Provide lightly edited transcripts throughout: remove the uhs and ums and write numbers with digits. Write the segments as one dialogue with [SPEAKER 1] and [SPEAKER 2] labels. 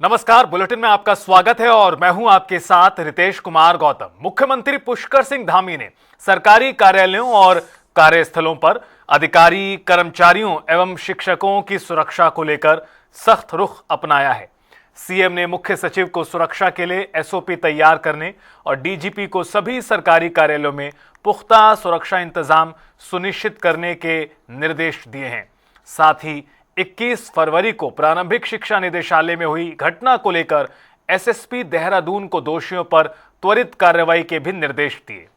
[SPEAKER 1] नमस्कार, बुलेटिन में आपका स्वागत है और मैं हूं आपके साथ रितेश कुमार गौतम। मुख्यमंत्री पुष्कर सिंह धामी ने सरकारी कार्यालयों और कार्यस्थलों पर अधिकारी, कर्मचारियों एवं शिक्षकों की सुरक्षा को लेकर सख्त रुख अपनाया है। सीएम ने मुख्य सचिव को सुरक्षा के लिए एसओपी तैयार करने और डीजीपी को सभी सरकारी कार्यालयों में पुख्ता सुरक्षा इंतजाम सुनिश्चित करने के निर्देश दिए हैं। साथ ही 21 फरवरी को प्रारंभिक शिक्षा निदेशालय में हुई घटना को लेकर एसएसपी देहरादून को दोषियों पर त्वरित कार्रवाई के भी निर्देश दिए।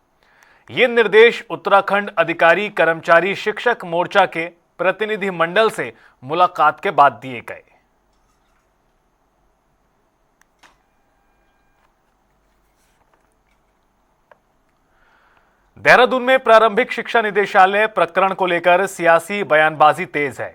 [SPEAKER 1] ये निर्देश उत्तराखंड अधिकारी कर्मचारी शिक्षक मोर्चा के प्रतिनिधि मंडल से मुलाकात के बाद दिए गए। देहरादून में प्रारंभिक शिक्षा निदेशालय प्रकरण को लेकर सियासी बयानबाजी तेज है।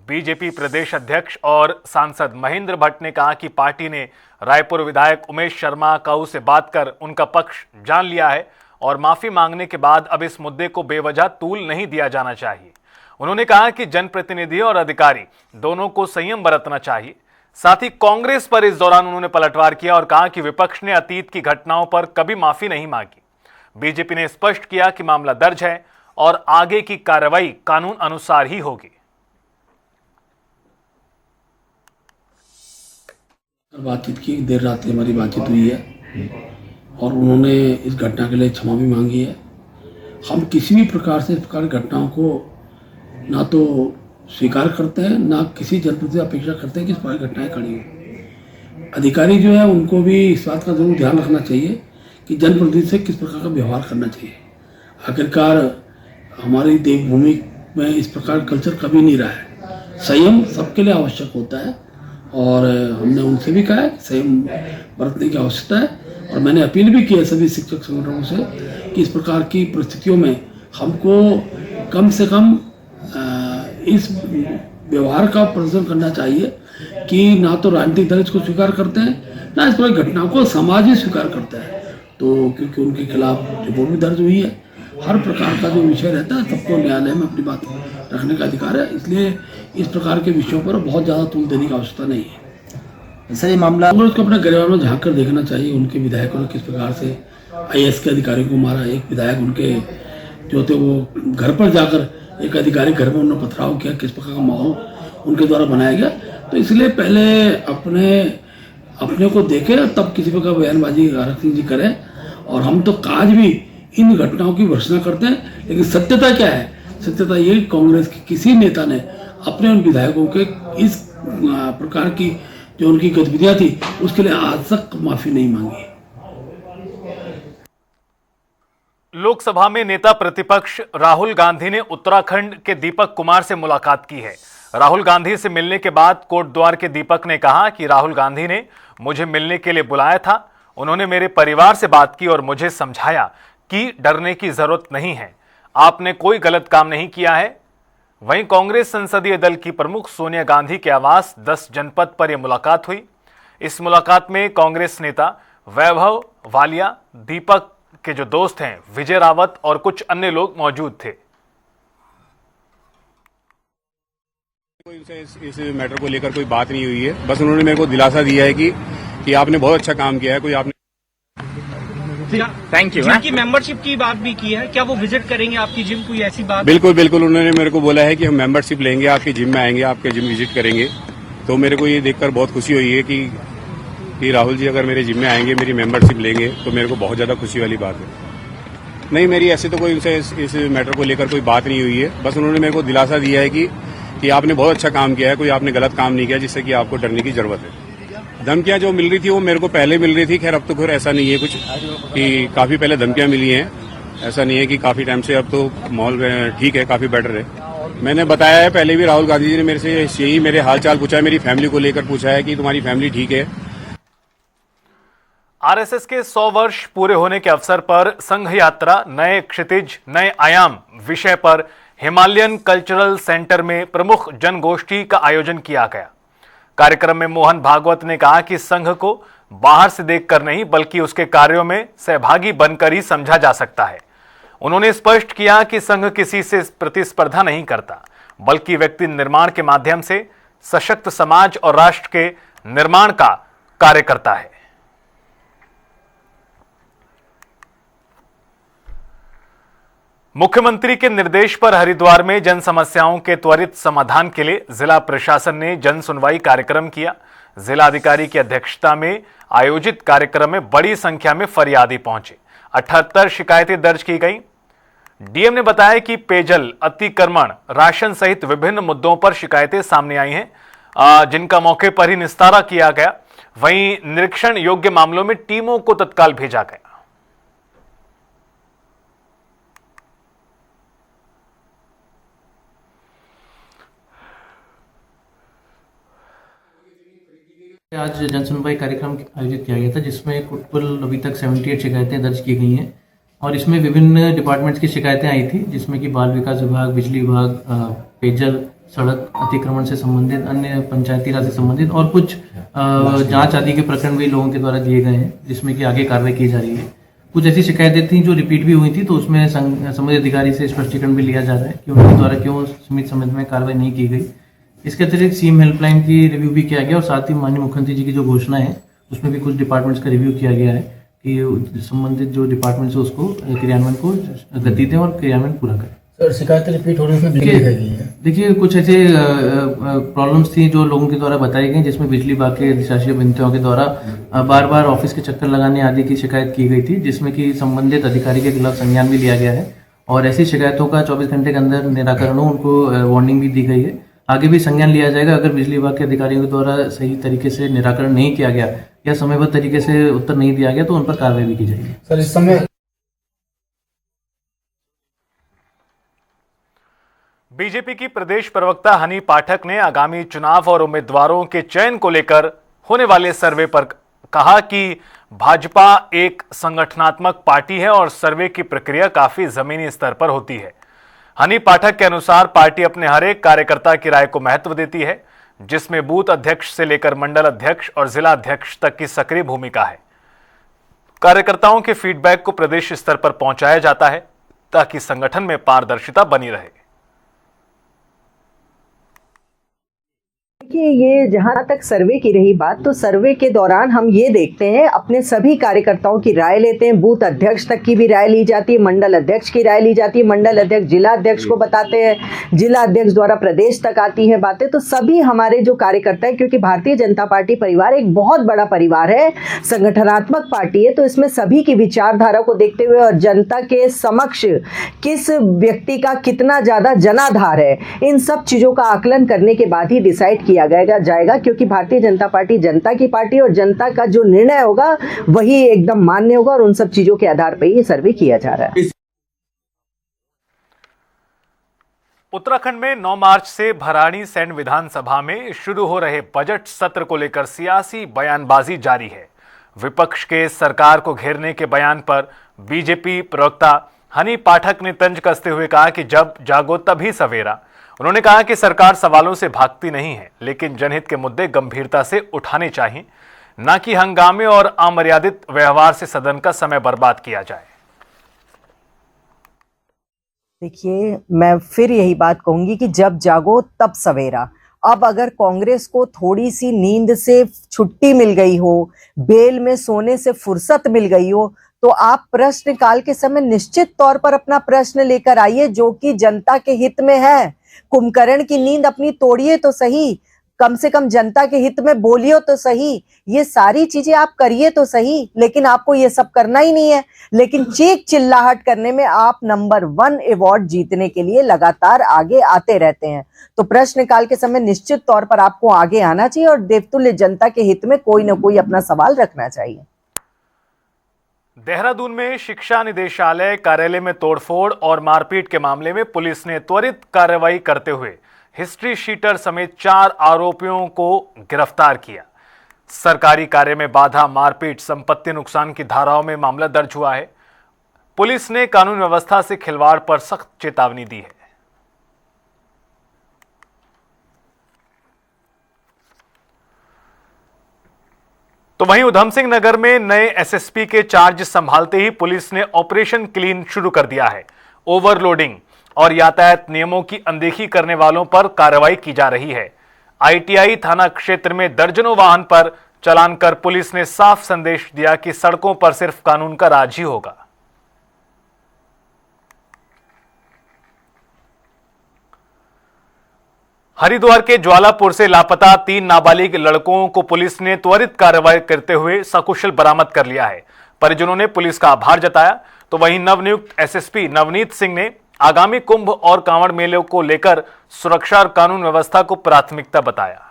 [SPEAKER 1] बीजेपी प्रदेश अध्यक्ष और सांसद महेंद्र भट्ट ने कहा कि पार्टी ने रायपुर विधायक उमेश शर्मा काऊ से बात कर उनका पक्ष जान लिया है और माफी मांगने के बाद अब इस मुद्दे को बेवजह तूल नहीं दिया जाना चाहिए। उन्होंने कहा कि जनप्रतिनिधि और अधिकारी दोनों को संयम बरतना चाहिए। साथ ही कांग्रेस पर इस दौरान उन्होंने पलटवार किया और कहा कि विपक्ष ने अतीत की घटनाओं पर कभी माफी नहीं मांगी। बीजेपी ने स्पष्ट किया कि मामला दर्ज है और आगे की कार्रवाई कानून अनुसार ही होगी।
[SPEAKER 2] बातचीत की, देर रात हमारी बातचीत हुई है और उन्होंने इस घटना के लिए क्षमा भी मांगी है। हम किसी भी प्रकार से इस प्रकार की घटनाओं को ना तो स्वीकार करते हैं, ना किसी जनप्रतिनिधि अपेक्षा करते हैं कि इस प्रकार की घटनाएं खड़ी हो। अधिकारी जो है उनको भी इस बात का जरूर ध्यान रखना चाहिए कि जनप्रतिनिधि से किस प्रकार का व्यवहार करना चाहिए। आखिरकार हमारी देवभूमि में इस प्रकार कल्चर कभी नहीं रहा है। संयम सबके लिए आवश्यक होता है और हमने उनसे भी कहा है कि संयम बरतने की आवश्यकता है और मैंने अपील भी की है सभी शिक्षक संगठनों से कि इस प्रकार की परिस्थितियों में हमको कम से कम इस व्यवहार का प्रदर्शन करना चाहिए कि ना तो राजनीतिक दल इसको स्वीकार करते हैं, ना इस प्रकार की घटनाओं को समाज ही स्वीकार करता है। तो क्योंकि उनके खिलाफ रिपोर्ट भी दर्ज हुई है, हर प्रकार का जो विषय रहता है सबको न्यायालय में अपनी बात रखने का अधिकार है, इसलिए इस प्रकार के विषयों पर बहुत ज़्यादा तूल देने की आवश्यकता नहीं है।
[SPEAKER 3] सर, ये मामला
[SPEAKER 2] कांग्रेस को अपने गरिमा में झांक कर देखना चाहिए। उनके विधायकों ने किस प्रकार से आईएएस के अधिकारियों को मारा। एक विधायक उनके जो थे वो घर पर जाकर एक अधिकारी घर में उन्होंने पथराव किया, किस प्रकार का माहौल उनके द्वारा बनाया गया। तो इसलिए पहले अपने को देखें तब किसी प्रकार बयानबाजी आरक्षण सिंह जी करें। और हम तो आज भी इन घटनाओं की भर्त्सना करते हैं, लेकिन सत्यता क्या है? सत्यता ये कांग्रेस के किसी नेता ने अपने उन विधायकों के इस प्रकार की जो उनकी गतिविधियां थी उसके लिए आज तक माफी नहीं मांगी।
[SPEAKER 1] लोकसभा में नेता प्रतिपक्ष राहुल गांधी ने उत्तराखंड के दीपक कुमार से मुलाकात की है। राहुल गांधी से मिलने के बाद कोटद्वार के दीपक ने कहा कि राहुल गांधी ने मुझे मिलने के लिए बुलाया था। उन्होंने मेरे परिवार से बात की और मुझे समझाया कि डरने की जरूरत नहीं है, आपने कोई गलत काम नहीं किया है। वहीं कांग्रेस संसदीय दल की प्रमुख सोनिया गांधी के आवास 10 जनपद पर यह मुलाकात हुई। इस मुलाकात में कांग्रेस नेता वैभव वालिया, दीपक के जो दोस्त हैं विजय रावत और कुछ अन्य लोग मौजूद थे।
[SPEAKER 4] इस मैटर को लेकर कोई बात नहीं हुई है, बस उन्होंने मेरे को दिलासा दिया है कि आपने बहुत अच्छा काम किया है। कोई आपने
[SPEAKER 5] थैंक यू। जिनकी मेंबरशिप की बात भी की है, क्या वो विजिट करेंगे आपकी जिम? कोई ऐसी बात?
[SPEAKER 4] बिल्कुल बिल्कुल, उन्होंने मेरे को बोला है कि हम मेंबरशिप लेंगे, आपकी जिम में आएंगे, आपके जिम विजिट करेंगे। तो मेरे को ये देखकर बहुत खुशी हुई है कि राहुल जी अगर मेरे जिम में आएंगे, मेरी मेंबरशिप लेंगे, तो मेरे को बहुत ज्यादा खुशी वाली बात है। नहीं, मेरी ऐसे तो कोई उनसे इस मैटर को लेकर कोई बात नहीं हुई है, बस उन्होंने मेरे को दिलासा दिया है कि आपने बहुत अच्छा काम किया है, कोई आपने गलत काम नहीं किया जिससे कि आपको डरने की जरूरत है। धमकियां जो मिल रही थी वो मेरे को पहले मिल रही थी, खैर अब तो फिर ऐसा नहीं है कुछ कि काफी पहले धमकियां मिली हैं, ऐसा नहीं है कि काफी टाइम से। अब तो माहौल ठीक है, काफी बेटर है। मैंने बताया है पहले भी, राहुल गांधी जी ने मेरे से यही मेरे हालचाल पूछा है, मेरी फैमिली को लेकर पूछा है कि तुम्हारी फैमिली ठीक है।
[SPEAKER 1] आरएसएस के 100 वर्ष पूरे होने के अवसर पर संघ यात्रा नए क्षितिज नए आयाम विषय पर हिमालयन कल्चरल सेंटर में प्रमुख जनगोष्ठी का आयोजन किया गया। कार्यक्रम में मोहन भागवत ने कहा कि संघ को बाहर से देखकर नहीं बल्कि उसके कार्यों में सहभागी बनकर ही समझा जा सकता है। उन्होंने स्पष्ट किया कि संघ किसी से प्रतिस्पर्धा नहीं करता, बल्कि व्यक्ति निर्माण के माध्यम से सशक्त समाज और राष्ट्र के निर्माण का कार्यकर्ता है। मुख्यमंत्री के निर्देश पर हरिद्वार में जन समस्याओं के त्वरित समाधान के लिए जिला प्रशासन ने जन सुनवाई कार्यक्रम किया। जिलाधिकारी की अध्यक्षता में आयोजित कार्यक्रम में बड़ी संख्या में फरियादी पहुंचे। 78 शिकायतें दर्ज की गई। डीएम ने बताया कि पेयजल, अतिक्रमण, राशन सहित विभिन्न मुद्दों पर शिकायतें सामने आई हैं, जिनका मौके पर ही निस्तारा किया गया। वहीं निरीक्षण योग्य मामलों में टीमों को तत्काल भेजा गया।
[SPEAKER 3] आज जन सुनवाई कार्यक्रम आयोजित किया गया था, जिसमें कुल अभी तक 78 शिकायतें दर्ज की गई हैं और इसमें विभिन्न डिपार्टमेंट्स की शिकायतें आई थी, जिसमें कि बाल विकास विभाग, बिजली विभाग, पेयजल, सड़क, अतिक्रमण से संबंधित, अन्य पंचायती राज से संबंधित और कुछ जांच आदि के प्रकरण भी लोगों के द्वारा दिए गए हैं, जिसमें कि आगे कार्रवाई की जा रही है। कुछ ऐसी शिकायतें थी जो रिपीट भी हुई थी, तो उसमें संबंधित अधिकारी से स्पष्टीकरण भी लिया जा रहा है कि उनके द्वारा क्यों सीमित समय में कार्रवाई नहीं की गई। इसके अतिरिक्त सीएम हेल्पलाइन की रिव्यू भी किया गया और साथ ही माननीय मुख्यमंत्री जी की जो घोषणा है उसमें भी कुछ डिपार्टमेंट्स का रिव्यू किया गया है कि संबंधित जो डिपार्टमेंट्स है उसको क्रियान्वयन को गति दें और क्रियान्वयन पूरा करें।
[SPEAKER 6] सर, शिकायतें रिपीट होने में
[SPEAKER 3] देखिए कुछ ऐसे प्रॉब्लम्स थी जो लोगों के द्वारा बताई गई, जिसमें बिजली विभाग के अधिशासी अभियंताओं के द्वारा बार बार ऑफिस के चक्कर लगाने आदि की शिकायत की गई थी, जिसमें कि संबंधित अधिकारी के खिलाफ संज्ञान भी लिया गया है और ऐसी शिकायतों का 24 घंटे के अंदर निराकरण हो, उनको वार्निंग भी दी गई है। आगे भी संज्ञान लिया जाएगा। अगर बिजली विभाग के अधिकारियों के द्वारा सही तरीके से निराकरण नहीं किया गया या समयबद्ध तरीके से उत्तर नहीं दिया गया तो उन पर कार्रवाई भी की जाएगी।
[SPEAKER 6] सर, इस समय
[SPEAKER 1] बीजेपी की प्रदेश प्रवक्ता हनी पाठक ने आगामी चुनाव और उम्मीदवारों के चयन को लेकर होने वाले सर्वे पर कहा कि भाजपा एक संगठनात्मक पार्टी है और सर्वे की प्रक्रिया काफी जमीनी स्तर पर होती है। हनी पाठक के अनुसार पार्टी अपने हर एक कार्यकर्ता की राय को महत्व देती है, जिसमें बूथ अध्यक्ष से लेकर मंडल अध्यक्ष और जिला अध्यक्ष तक की सक्रिय भूमिका है। कार्यकर्ताओं के फीडबैक को प्रदेश स्तर पर पहुंचाया जाता है ताकि संगठन में पारदर्शिता बनी रहे।
[SPEAKER 7] कि ये जहां तक सर्वे की रही बात, तो सर्वे के दौरान हम ये देखते हैं, अपने सभी कार्यकर्ताओं की राय लेते हैं। बूथ अध्यक्ष तक की भी राय ली जाती है, मंडल अध्यक्ष की राय ली जाती है, मंडल अध्यक्ष जिला अध्यक्ष को बताते हैं, जिला अध्यक्ष द्वारा प्रदेश तक आती है बातें। तो सभी हमारे जो कार्यकर्ता है, क्योंकि भारतीय जनता पार्टी परिवार एक बहुत बड़ा परिवार है, संगठनात्मक पार्टी है, तो इसमें सभी की विचारधारा को देखते हुए और जनता के समक्ष किस व्यक्ति का कितना ज्यादा जनाधार है, इन सब चीजों का आकलन करने के बाद ही डिसाइड किया जाएगा, क्योंकि भारतीय जनता पार्टी जनता की पार्टी और जनता का जो निर्णय होगा वही एकदम मान्य होगा और उन सब चीजों के आधार पर ये सर्वे किया जा रहा है।
[SPEAKER 1] उत्तराखंड में 9 मार्च से भराड़ी सैंड विधानसभा में शुरू हो रहे बजट सत्र को लेकर सियासी बयानबाजी जारी है। विपक्ष के सरकार को घेरने के बयान पर बीजेपी प्रवक्ता हनी पाठक ने तंज कसते हुए कहा कि जब जागो तभी सवेरा। उन्होंने कहा कि सरकार सवालों से भागती नहीं है, लेकिन जनहित के मुद्दे गंभीरता से उठाने चाहिए, न कि हंगामे और अमर्यादित व्यवहार से सदन का समय बर्बाद किया जाए।
[SPEAKER 7] देखिए, मैं फिर यही बात कहूंगी कि जब जागो तब सवेरा। अब अगर कांग्रेस को थोड़ी सी नींद से छुट्टी मिल गई हो, बेल में सोने से फुर्सत मिल गई हो, तो आप प्रश्नकाल के समय निश्चित तौर पर अपना प्रश्न लेकर आइए जो कि जनता के हित में है। कुंभकर्ण की नींद अपनी तोड़िए तो सही, कम से कम जनता के हित में बोलिए तो सही, ये सारी चीजें आप करिए तो सही, लेकिन आपको ये सब करना ही नहीं है। लेकिन चीख चिल्लाहट करने में आप नंबर 1 अवार्ड जीतने के लिए लगातार आगे आते रहते हैं। तो प्रश्नकाल के समय निश्चित तौर पर आपको आगे आना चाहिए और देवतुल्य जनता के हित में कोई ना कोई अपना सवाल रखना चाहिए।
[SPEAKER 1] देहरादून में शिक्षा निदेशालय कार्यालय में तोड़फोड़ और मारपीट के मामले में पुलिस ने त्वरित कार्रवाई करते हुए हिस्ट्री शीटर समेत 4 आरोपियों को गिरफ्तार किया। सरकारी कार्य में बाधा, मारपीट, संपत्ति नुकसान की धाराओं में मामला दर्ज हुआ है। पुलिस ने कानून व्यवस्था से खिलवाड़ पर सख्त चेतावनी दी है। तो वहीं उधम सिंह नगर में नए एसएसपी के चार्ज संभालते ही पुलिस ने ऑपरेशन क्लीन शुरू कर दिया है। ओवरलोडिंग और यातायात नियमों की अनदेखी करने वालों पर कार्रवाई की जा रही है। आईटीआई थाना क्षेत्र में दर्जनों वाहन पर चालान कर पुलिस ने साफ संदेश दिया कि सड़कों पर सिर्फ कानून का राज ही होगा। हरिद्वार के ज्वालापुर से लापता 3 नाबालिग लड़कों को पुलिस ने त्वरित कार्रवाई करते हुए सकुशल बरामद कर लिया है। परिजनों ने पुलिस का आभार जताया, तो वहीं नवनियुक्त एसएसपी नवनीत सिंह ने आगामी कुंभ और कांवड़ मेले को लेकर सुरक्षा और कानून व्यवस्था को प्राथमिकता बताया।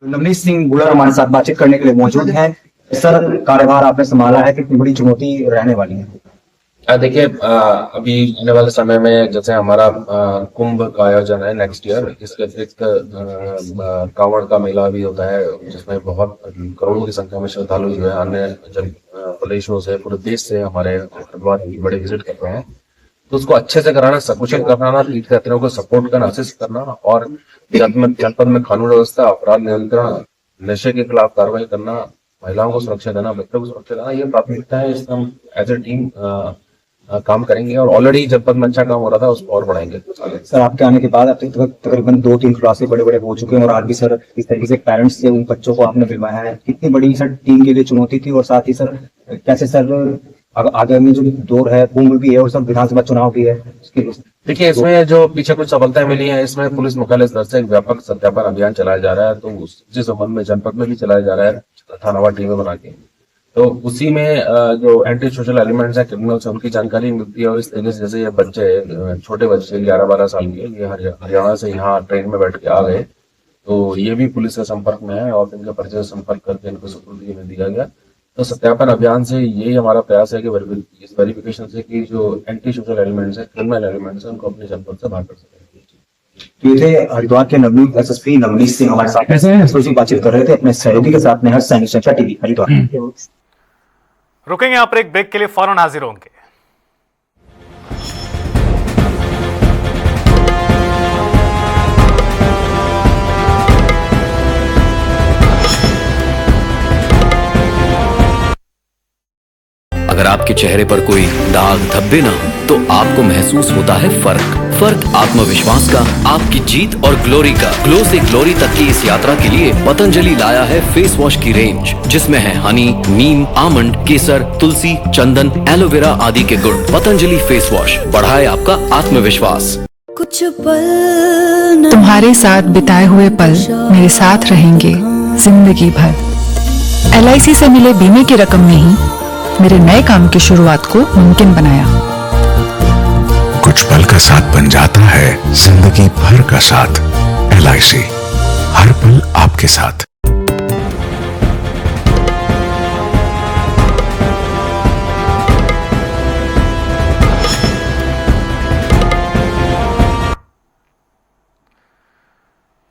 [SPEAKER 8] नवनीत सिंह बुलर हमारे साथ बातचीत करने के लिए मौजूद हैं। सर, कार्यभार आपने संभाला है, कितनी बड़ी चुनौती रहने वाली है?
[SPEAKER 9] देखिए, अभी आने वाले समय में जैसे हमारा कुंभ का आयोजन है नेक्स्ट ईयर, इसके अतिरिक्त कांवड़ का मेला भी होता है, जिसमें बहुत करोड़ों की संख्या में श्रद्धालु जो है अन्य प्रदेशों से, पूरे देश से हमारे हरिद्वार बड़े विजिट कर रहे हैं। तो उसको अच्छे से कराना, सकुशल कराना, तीर्थयात्रियों को सपोर्ट करना, असिस्ट करना और जनपद में कानून व्यवस्था, अपराध नियंत्रण, नशे के खिलाफ कार्रवाई करना, महिलाओं को सुरक्षा देना, बच्चों को सुरक्षा देना, ये प्राथमिकता है। इसमें हम एज ए टीम काम करेंगे और ऑलरेडी जनपद में अच्छा काम हो रहा था, उसको और बढ़ाएंगे।
[SPEAKER 8] सर, आपके आने के बाद अब तक तकरीबन 2-3 खुलासे बड़े हो चुके हैं और आज भी सर इस तरीके से पेरेंट्स से उन बच्चों को आपने मिलवाया है, कितनी बड़ी सर टीम के लिए चुनौती थी? और साथ ही सर कैसे सर आगामी जो दौर है, कुंभ भी है और सब विधानसभा चुनाव भी है, उसके लिए
[SPEAKER 9] देखिए, इसमें जो पीछे कुछ सफलताएं मिली है, इसमें पुलिस मुख्यालय स्तर से एक व्यापक सत्यापन अभियान चलाया जा रहा है, तो उसी संबंध में जनपद में भी चलाया जा रहा है थानावार टीमें बना के। तो उसी में जो एंटी सोशल एलिमेंट्स है, क्रिमिनल्स है, उनकी जानकारी मिलती है। और इस तरीके से जैसे ये बच्चे, छोटे बच्चे 11-12 साल के, ये हरियाणा से यहाँ ट्रेन में बैठ के आ गए, तो ये भी पुलिस के संपर्क में है और इनके परिचय संपर्क करके इनको सुपुर्दगी में दिया गया। तो सत्यापन अभियान से यही हमारा प्रयास है कि इस वेरिफिकेशन से कि जो एंटी सोशल एलिमेंट्स है, क्रिमिनल एलिमेंट्स है, उनको अपने जनपद से बाहर कर सकें।
[SPEAKER 8] ये थे हरिद्वार के नवनीत एसएसपी नवनीत सिंह हमारे साथ ऐसे बातचीत कर रहे थे अपने सहयोगी के साथ, नेहर सैनिक संख्या टीवी हरिद्वार।
[SPEAKER 1] रुकेंगे यहाँ पर एक ब्रेक के लिए, फौरन हाजिर होंगे।
[SPEAKER 10] अगर आपके चेहरे पर कोई दाग धब्बे ना हो तो आपको महसूस होता है फर्क आत्मविश्वास का, आपकी जीत और ग्लोरी का। ग्लो से ग्लोरी तक की इस यात्रा के लिए पतंजलि लाया है फेस वॉश की रेंज, जिसमें है हनी, नीम, आमंड, केसर, तुलसी, चंदन, एलोवेरा आदि के गुण। पतंजलि फेस वॉश बढ़ाए आपका आत्मविश्वास।
[SPEAKER 11] कुछ पल तुम्हारे साथ बिताए हुए पल मेरे साथ रहेंगे जिंदगी भर। LIC से मिले बीमे की रकम ने ही मेरे नए काम की शुरुआत को मुमकिन बनाया।
[SPEAKER 12] कुछ पल का साथ बन जाता है जिंदगी भर का साथ। LIC, हर पल आपके साथ।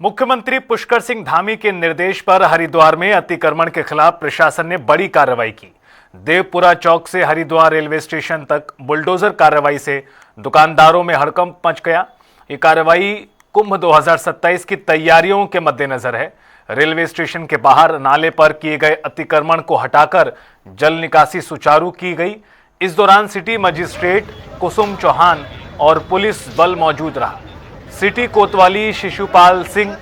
[SPEAKER 1] मुख्यमंत्री पुष्कर सिंह धामी के निर्देश पर हरिद्वार में अतिक्रमण के खिलाफ प्रशासन ने बड़ी कार्रवाई की। देवपुरा चौक से हरिद्वार रेलवे स्टेशन तक बुलडोजर कार्रवाई से दुकानदारों में हड़कंप मच गया। ये कार्रवाई कुंभ 2027 की तैयारियों के मद्देनजर है। रेलवे स्टेशन के बाहर नाले पर किए गए अतिक्रमण को हटाकर जल निकासी सुचारू की गई। इस दौरान सिटी मजिस्ट्रेट कुसुम चौहान और पुलिस बल मौजूद रहा। सिटी कोतवाली शिशुपाल सिंह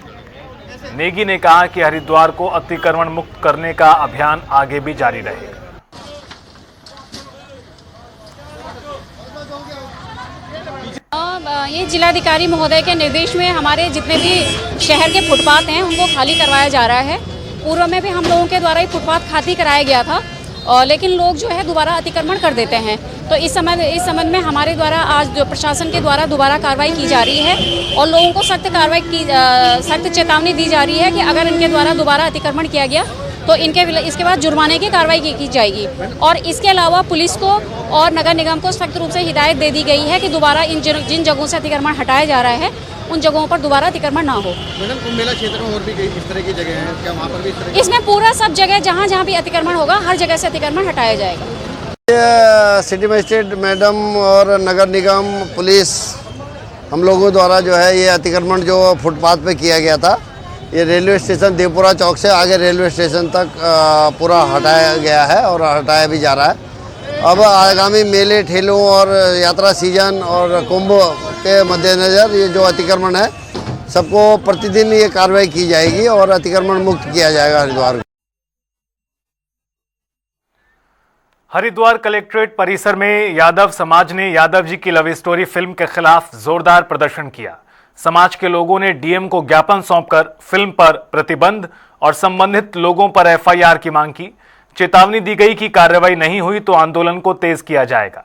[SPEAKER 1] नेगी ने कहा कि हरिद्वार को अतिक्रमण मुक्त करने का अभियान आगे भी जारी रहेगा।
[SPEAKER 13] ये जिलाधिकारी महोदय के निर्देश में हमारे जितने भी शहर के फुटपाथ हैं उनको खाली करवाया जा रहा है। पूर्व में भी हम लोगों के द्वारा ही फुटपाथ खाली कराया गया था, लेकिन लोग जो है दोबारा अतिक्रमण कर देते हैं। तो इस संबंध में हमारे द्वारा आज जो प्रशासन के द्वारा दोबारा कार्रवाई की जा रही है और लोगों को सख्त चेतावनी दी जा रही है कि अगर इनके द्वारा दोबारा अतिक्रमण किया गया तो इसके बाद जुर्माने की कार्रवाई की जाएगी। और इसके अलावा पुलिस को और नगर निगम को सख्त रूप से हिदायत दे दी गई है कि दोबारा जिन जगहों से अतिक्रमण हटाया जा रहा है उन जगहों पर दोबारा अतिक्रमण ना हो।
[SPEAKER 14] मैडम, कुंभ मेला क्षेत्र में और भी कई इस तरह की जगह हैं, क्या वहाँ पर भी इस तरह?
[SPEAKER 13] इसमें पूरा सब जगह जहाँ भी अतिक्रमण होगा हर जगह से अतिक्रमण हटाया जाएगा।
[SPEAKER 14] सिटी मजिस्ट्रेट मैडम और नगर निगम पुलिस हम लोगों द्वारा जो है ये अतिक्रमण जो फुटपाथ पे किया गया था, ये रेलवे स्टेशन देवपुरा चौक से आगे रेलवे स्टेशन तक पूरा हटाया गया है और हटाया भी जा रहा है। अब आगामी मेले, ठेलों और यात्रा सीजन और कुंभ के मद्देनज़र ये जो अतिक्रमण है सबको प्रतिदिन ये कार्रवाई की जाएगी और अतिक्रमण मुक्त किया जाएगा हरिद्वार को।
[SPEAKER 1] हरिद्वार कलेक्ट्रेट परिसर में यादव समाज ने यादव जी की लव स्टोरी फिल्म के खिलाफ जोरदार प्रदर्शन किया। समाज के लोगों ने डीएम को ज्ञापन सौंपकर फिल्म पर प्रतिबंध और संबंधित लोगों पर एफआईआर की मांग की। चेतावनी दी गई कि कार्रवाई नहीं हुई तो आंदोलन को तेज किया जाएगा।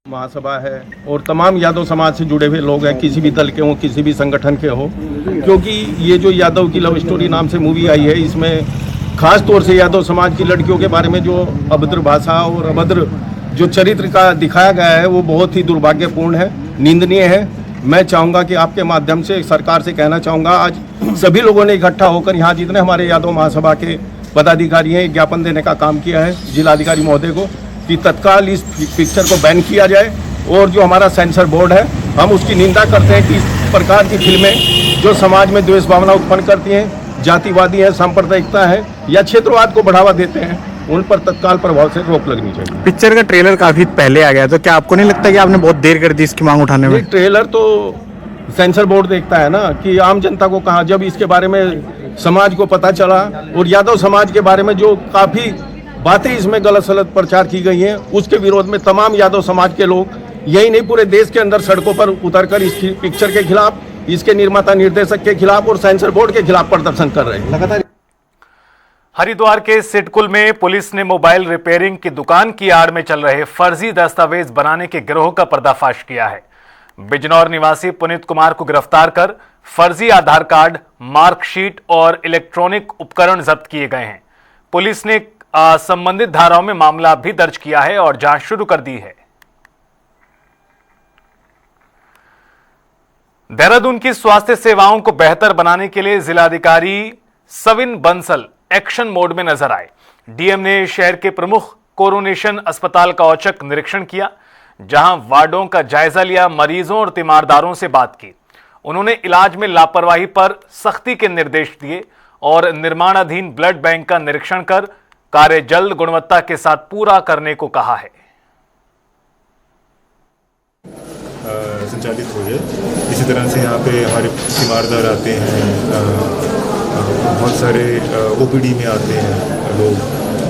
[SPEAKER 15] महासभा है और तमाम यादव समाज से जुड़े हुए लोग हैं, किसी भी दल के हो, किसी भी संगठन के हो, क्योंकि ये जो यादव की लव स्टोरी नाम से मूवी आई है, इसमें खास तौर से यादव समाज की लड़कियों के बारे में जो अभद्र भाषा और अभद्र जो चरित्र का दिखाया गया है वो बहुत ही दुर्भाग्यपूर्ण है, निंदनीय है। मैं चाहूँगा कि आपके माध्यम से सरकार से कहना चाहूँगा, आज सभी लोगों ने इकट्ठा होकर यहाँ जितने हमारे यादव महासभा के पदाधिकारी हैं ज्ञापन देने का काम किया है जिलाधिकारी महोदय को कि तत्काल इस पिक्चर को बैन किया जाए। और जो हमारा सेंसर बोर्ड है, हम उसकी निंदा करते हैं कि इस प्रकार की फिल्में जो समाज में द्वेष भावना उत्पन्न करती हैं, जातिवादी है, सांप्रदायिकता है या क्षेत्रवाद को बढ़ावा देते हैं, उन पर तत्काल प्रभाव से रोक लगनी चाहिए।
[SPEAKER 16] पिक्चर का ट्रेलर काफी पहले आ गया, तो क्या आपको नहीं लगता कि आपने बहुत देर कर दी इसकी मांग उठाने में?
[SPEAKER 15] ट्रेलर तो सेंसर बोर्ड देखता है ना कि आम जनता को कहा, जब इसके बारे में समाज को पता चला और यादव समाज के बारे में जो काफी बातें इसमें गलत सलत प्रचार की गई हैं, उसके विरोध में तमाम यादव समाज के लोग यही नहीं पूरे देश के अंदर सड़कों पर उतरकर इस पिक्चर के खिलाफ, इसके निर्माता निर्देशक के खिलाफ और सेंसर बोर्ड के खिलाफ प्रदर्शन कर रहे हैं लगातार।
[SPEAKER 1] हरिद्वार के सिडकुल में पुलिस ने मोबाइल रिपेयरिंग की दुकान की आड़ में चल रहे फर्जी दस्तावेज बनाने के गिरोह का पर्दाफाश किया है। बिजनौर निवासी पुनीत कुमार को गिरफ्तार कर फर्जी आधार कार्ड, मार्कशीट और इलेक्ट्रॉनिक उपकरण जब्त किए गए हैं। पुलिस ने संबंधित धाराओं में मामला भी दर्ज किया है और जांच शुरू कर दी है। देहरादून की स्वास्थ्य सेवाओं को बेहतर बनाने के लिए जिलाधिकारी सविन बंसल एक्शन मोड में नजर आए। डीएम ने शहर के प्रमुख कोरोनेशन अस्पताल का औचक निरीक्षण किया, जहां वार्डों का जायजा लिया, मरीजों और तीमारदारों से बात की। उन्होंने इलाज में लापरवाही पर सख्ती के निर्देश दिए और निर्माणाधीन ब्लड बैंक का निरीक्षण कर कार्य जल्द गुणवत्ता के साथ पूरा करने को कहा है।
[SPEAKER 17] संचालित हुई है। इसी तरह से यहाँ पे हमारे तीमारदार आते हैं, बहुत सारे ओपीडी में आते हैं लोग,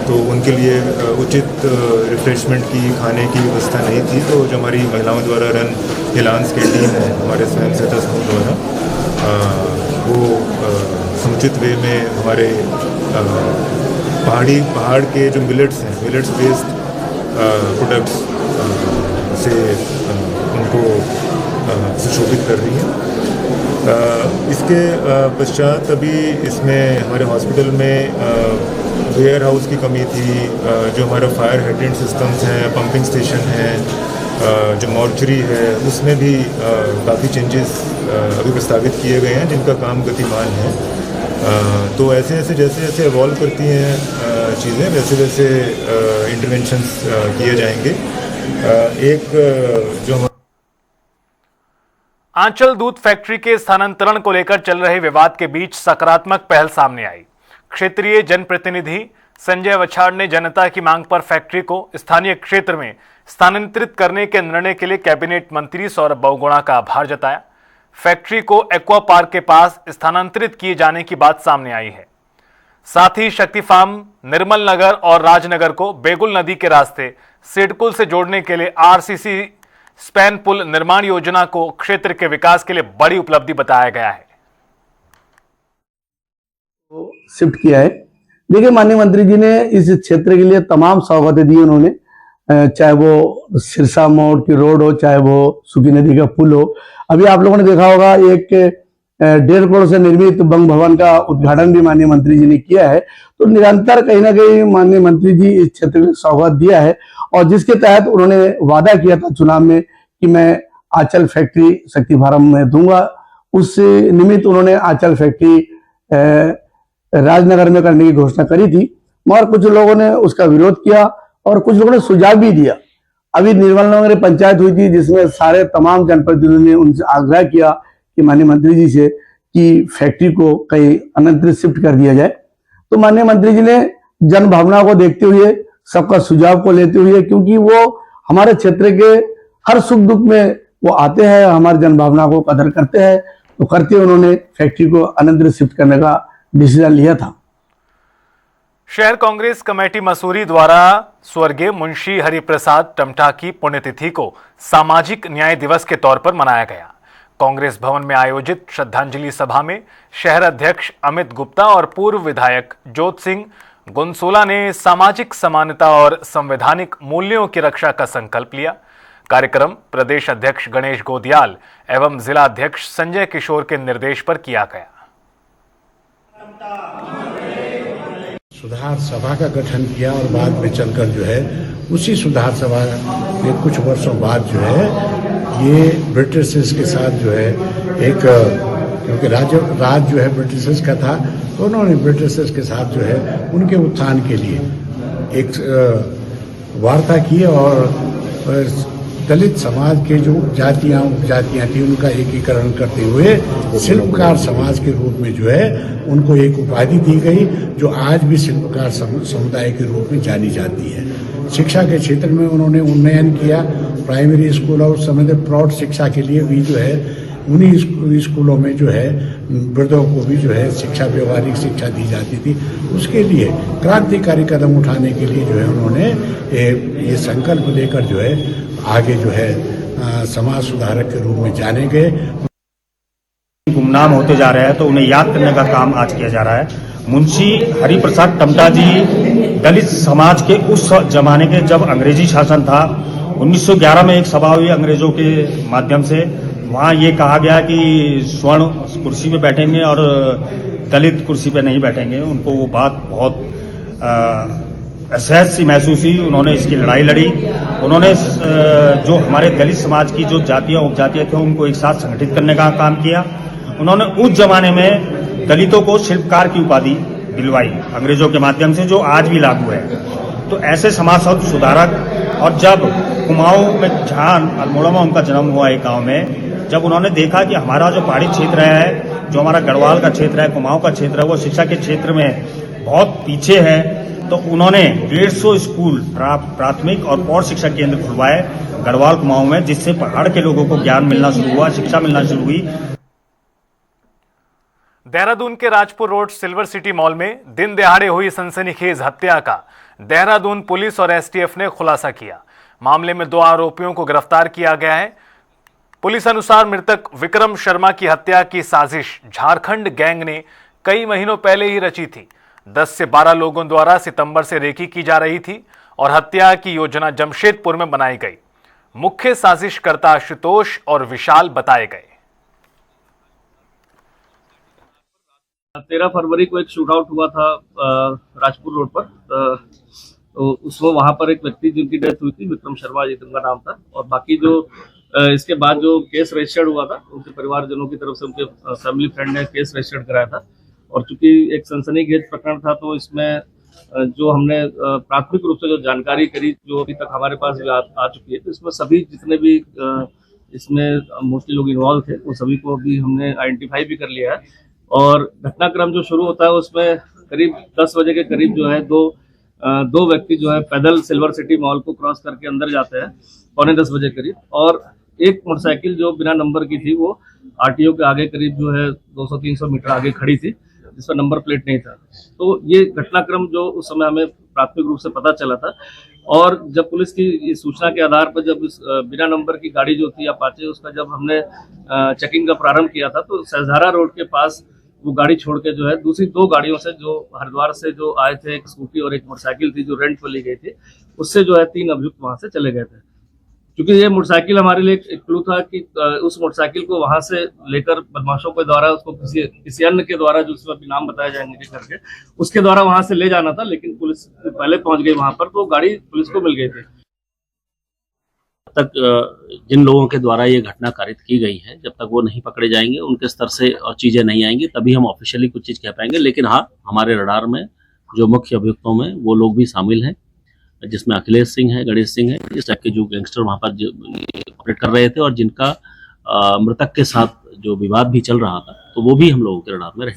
[SPEAKER 17] तो उनके लिए उचित रिफ्रेशमेंट की, खाने की व्यवस्था नहीं थी। तो जो हमारी महिलाओं द्वारा रन हिलांस की टीम है हमारे स्वयं सहायता समूह द्वारा, वो समुचित वे में हमारे पहाड़ के जो मिलेट्स हैं, मिलेट्स बेस्ड प्रोडक्ट्स से उनको सुशोभित कर रही हैं। इसके पश्चात अभी इसमें हमारे हॉस्पिटल में वेयर हाउस की कमी थी, जो हमारा फायर हाइड्रेंट सिस्टम्स हैं, पंपिंग स्टेशन है, जो मॉर्चरी है, उसमें भी काफ़ी चेंजेस अभी प्रस्तावित किए गए हैं, जिनका काम गतिमान है। तो ऐसे ऐसे जैसे जैसे इवॉल्व करती हैं चीज़ें, वैसे वैसे इंटरवेंशंस किए जाएंगे। एक जो
[SPEAKER 1] आंचल दूध फैक्ट्री के स्थानांतरण को लेकर चल रहे विवाद के बीच सकारात्मक पहल सामने आई। क्षेत्रीय जनप्रतिनिधि संजय वछाड़ ने जनता की मांग पर फैक्ट्री को स्थानीय क्षेत्र में स्थानांतरित करने के निर्णय के लिए कैबिनेट मंत्री सौरभ बहुगुणा का आभार जताया। फैक्ट्री को एक्वा पार्क के पास स्थानांतरित किए जाने की बात सामने आई है। साथ ही शक्ति फार्म, निर्मल नगर और राजनगर को बेगुल नदी के रास्ते सिडकुल से जोड़ने के लिए आरसीसी स्पैन पुल निर्माण योजना को क्षेत्र के विकास के लिए बड़ी उपलब्धि बताया गया है।
[SPEAKER 18] शिफ्ट किया है। देखिए, माननीय मंत्री जी ने इस क्षेत्र के लिए तमाम सौगातें दी उन्होंने, चाहे वो सिरसा मोड़ की रोड हो, चाहे वो सूखी नदी का पुल हो। अभी आप लोगों ने देखा होगा एक 1.5 करोड़ से निर्मित बंग भवन का उद्घाटन भी माननीय मंत्री जी ने किया है। तो निरंतर कहीं ना कहीं माननीय मंत्री जी इस क्षेत्र में सौगात दिया है, और जिसके तहत उन्होंने वादा किया था चुनाव में कि मैं आंचल फैक्ट्री शक्ति फार्म में दूंगा। उस निमित्त उन्होंने आंचल फैक्ट्री राजनगर में करने की घोषणा करी थी, मगर कुछ लोगों ने उसका विरोध किया और कुछ लोगों ने सुझाव भी दिया। अभी निर्मल नगर पंचायत हुई थी, जिसमें सारे तमाम जनप्रतिनिधियों ने उनसे आग्रह किया कि माननीय मंत्री जी से कि फैक्ट्री को कहीं अन्यत्र शिफ्ट कर दिया जाए। तो माननीय मंत्री जी ने जन भावना को देखते हुए, सबका सुझाव को लेते हुए, क्योंकि वो हमारे क्षेत्र के हर सुख दुख में वो आते हैं, हमारी जनभावना को कदर करते हैं, तो करते उन्होंने फैक्ट्री को अन्यत्र शिफ्ट करने का डिसीजन लिया था।
[SPEAKER 1] शहर कांग्रेस कमेटी मसूरी द्वारा स्वर्गीय मुंशी हरिप्रसाद टमटा की पुण्यतिथि को सामाजिक न्याय दिवस के तौर पर मनाया गया। कांग्रेस भवन में आयोजित श्रद्धांजलि सभा में शहर अध्यक्ष अमित गुप्ता और पूर्व विधायक जोत सिंह गुनसोला ने सामाजिक समानता और संवैधानिक मूल्यों की रक्षा का संकल्प लिया। कार्यक्रम प्रदेश अध्यक्ष गणेश गोदियाल एवं जिला अध्यक्ष संजय किशोर के निर्देश पर किया गया।
[SPEAKER 19] सुधार सभा का गठन किया और बाद में चलकर जो है उसी सुधार सभा के कुछ वर्षों बाद जो है ये ब्रिटिशर्स के साथ जो है एक, क्योंकि राज जो है ब्रिटिशर्स का था, तो उन्होंने ब्रिटिशर्स के साथ जो है उनके उत्थान के लिए एक वार्ता की और दलित समाज के जो उपजातियां थी उनका एकीकरण करते हुए शिल्पकार समाज के रूप में जो है उनको एक उपाधि दी गई, जो आज भी शिल्पकार समुदाय के रूप में जानी जाती है। शिक्षा के क्षेत्र में उन्होंने उन्नयन किया। प्राइमरी स्कूल और समय प्रौढ़ शिक्षा के लिए भी जो है उन्हीं स्कूलों में जो है वृद्धों को भी जो है शिक्षा, व्यवहारिक शिक्षा दी जाती थी। उसके लिए क्रांतिकारी कदम उठाने के लिए जो है उन्होंने ये संकल्प लेकर जो है आगे जो है समाज सुधारक के रूप में जाने गए।
[SPEAKER 20] गुमनाम होते जा रहे हैं तो उन्हें याद करने का काम आज किया जा रहा है। मुंशी हरिप्रसाद टमटा जी दलित समाज के उस जमाने के जब अंग्रेजी शासन था, 1911 में एक सभा हुई अंग्रेजों के माध्यम से। वहाँ ये कहा गया कि स्वर्ण कुर्सी पे बैठेंगे और दलित कुर्सी पे नहीं बैठेंगे। उनको वो बात बहुत असहज सी महसूस हुई। उन्होंने इसकी लड़ाई लड़ी। उन्होंने जो हमारे दलित समाज की जो जातियां उपजातियां थे उनको एक साथ संगठित करने का काम किया। उन्होंने उस जमाने में दलितों को शिल्पकार की उपाधि दिलवाई अंग्रेजों के माध्यम से, जो आज भी लागू है। तो ऐसे समाज सुधारक, और जब कुमाऊं में जहां अल्मोड़ा में उनका जन्म हुआ एक गाँव में, जब उन्होंने देखा कि हमारा जो पहाड़ी क्षेत्र है, जो हमारा गढ़वाल का क्षेत्र है, कुमाऊं का क्षेत्र है, वो शिक्षा के क्षेत्र में बहुत पीछे है, तो उन्होंने 150 स्कूल प्राथमिक और प्रौढ़ शिक्षा केंद्र खुलवाए गढ़वाल कुमाऊं में, जिससे पहाड़ के लोगों को ज्ञान मिलना शुरू हुआ, शिक्षा मिलना शुरू हुई।
[SPEAKER 1] देहरादून के Rajpur road silver city mall में दिन दहाड़े हुई सनसनीखेज हत्या का देहरादून पुलिस और एसटीएफ ने खुलासा किया। मामले में 2 आरोपियों को गिरफ्तार किया गया है। पुलिस अनुसार मृतक विक्रम शर्मा की हत्या की साजिश झारखंड गैंग ने कई महीनों पहले ही रची थी। 10 से 12 लोगों द्वारा सितंबर से रेकी की जा रही थी और हत्या की योजना जमशेदपुर में बनाई गई। मुख्य साजिशकर्ता आशुतोष और विशाल बताए गए।
[SPEAKER 21] 13 फरवरी को एक शूटआउट हुआ था राजपुर रोड पर। तो उसमें वहां पर एक व्यक्ति जिनकी डेथ हुई थी, विक्रम शर्मा जी उनका नाम था। और बाकी जो इसके बाद जो केस रजिस्टर्ड हुआ था, उनके परिवारजनों की तरफ से उनके फैमिली फ्रेंड ने केस रजिस्टर्ड कराया था। और चूंकि एक सनसनीखेज प्रकरण था, तो इसमें जो हमने प्राथमिक रूप से जो जानकारी करी, जो अभी तक हमारे पास आ चुकी है, तो इसमें सभी जितने भी इसमें मोस्टली लोग इन्वॉल्व थे, वो सभी को अभी हमने आइडेंटिफाई भी कर लिया है। और घटनाक्रम जो शुरू होता है उसमें करीब 10 बजे के करीब जो है दो व्यक्ति जो है पैदल सिल्वर सिटी मॉल को क्रॉस करके अंदर जाते हैं 9:45 बजे करीब। और एक मोटरसाइकिल जो बिना नंबर की थी, वो आरटीओ के आगे करीब जो है 200-300 मीटर आगे खड़ी थी, जिसका नंबर प्लेट नहीं था। तो ये घटनाक्रम जो उस समय हमें प्राथमिक रूप से पता चला था। और जब पुलिस की सूचना के आधार पर जब इस बिना नंबर की गाड़ी जो थी अपाचे, उसका जब हमने चेकिंग का प्रारंभ किया था, तो सहजारा रोड के पास वो गाड़ी छोड़ के जो है दूसरी 2 गाड़ियों से, जो हरिद्वार से जो आए थे, एक स्कूटी और एक मोटरसाइकिल थी जो रेंट पर ली गई थी, उससे जो है 3 अभियुक्त वहां से चले गए थे। क्योंकि ये मोटरसाइकिल हमारे लिए एक क्लू था कि उस मोटरसाइकिल को वहां से लेकर बदमाशों के द्वारा उसको किसी अन्य के द्वारा, जो उसमें नाम बताए जाएंगे करके, उसके द्वारा वहां से ले जाना था। लेकिन पुलिस पहले पहुंच गई वहां पर, तो गाड़ी पुलिस को मिल गई थी।
[SPEAKER 22] तक जिन लोगों के द्वारा ये घटना कारित की गई है, जब तक वो नहीं पकड़े जाएंगे, उनके स्तर से और चीजें नहीं आएंगी, तभी हम ऑफिशियली कुछ चीज कह पाएंगे। लेकिन हाँ, हमारे रडार में जो मुख्य अभियुक्तों में वो लोग भी शामिल हैं, जिसमें अखिलेश सिंह है, गणेश सिंह है, इस टाइप के जो गैंगस्टर वहां पर ऑपरेट कर रहे थे और जिनका मृतक के साथ जो विवाद भी चल रहा था, तो वो भी हम लोगों के रडार में रहे।